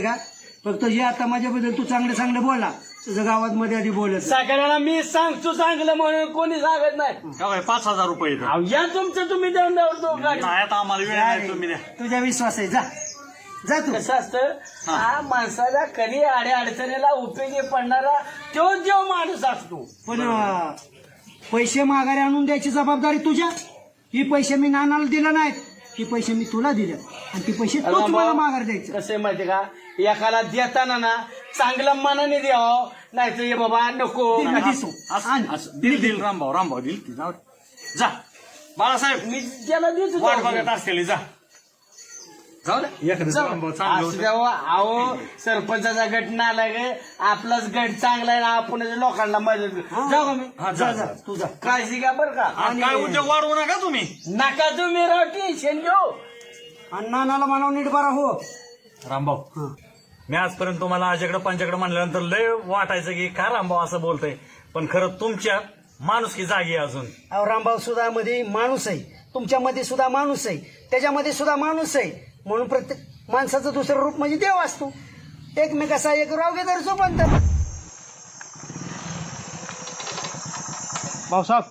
का फक्त जे आता माझ्याबद्दल तू चांगलं बोला तुझं गावात मध्ये आधी बोलत सगळ्यांना मी सांगतो चांगलं म्हणून कोणी सांगत नाही. काय 5,000 रुपये येतात. अहो, या तुमचं तुम्ही देऊन द्यावतो गाडी. नाही आता आम्हाला वेळ नाही, तुम्ही द्या. तुझ्या विश्वास आहे जा जा तू. कसं असतं हा माणसाला कधी अडचणीला उपयोगी पडणारा तो जो माणूस असतो. पण पैसे माघारी आणून द्यायची जबाबदारी तुझ्या. ही पैसे मी नानाला दिला नाहीत, ही पैसे मी तुला दिले आणि ती पैसे तूच मला माघार द्यायचं. कसं आहे माहिती का, एकाला देताना ना चांगल्या मनाने द्यावं, नाही तर बाबा नको. दिल रामभाऊ दिल ती जाऊ दे. जा बाळासाहेब मी त्याला देतो वाट बघत असलेली जा जाऊ दे. एखादं रामभाऊ चांगलं असं होतं. द्यावं. अहो सरपंचाचा गट ना लागे, आपलाच गट चांगला आहे ना, आपण लोकांना मदत करू. जाऊ का मी? हा, जा, जा. तू जा. काळजी घ्या बरं का. आणि काय उद्योग वाढवू नका तुम्ही. नका तुम्ही राव टेन्शन घेऊ. आणि नानाला म्हणावं नीट बरा हो. रामभाऊ मी आजपर्यंत तुम्हाला आजकडे पंचाकडे म्हणल्यानंतर लय वाटायचं की काय रामभाऊ असं बोलतय, पण खरं तुमच्या माणूस की जागी आहे अजून. अहो रामभाऊ सुद्धा मध्ये माणूस आहे, तुमच्यामध्ये सुद्धा माणूस आहे, त्याच्यामध्ये सुद्धा माणूस आहे. म्हणून प्रत्येक माणसाचं दुसरं रूप म्हणजे देव असतो. एकमेकाचा एक रावगेदार सोबत. भाऊसाहेब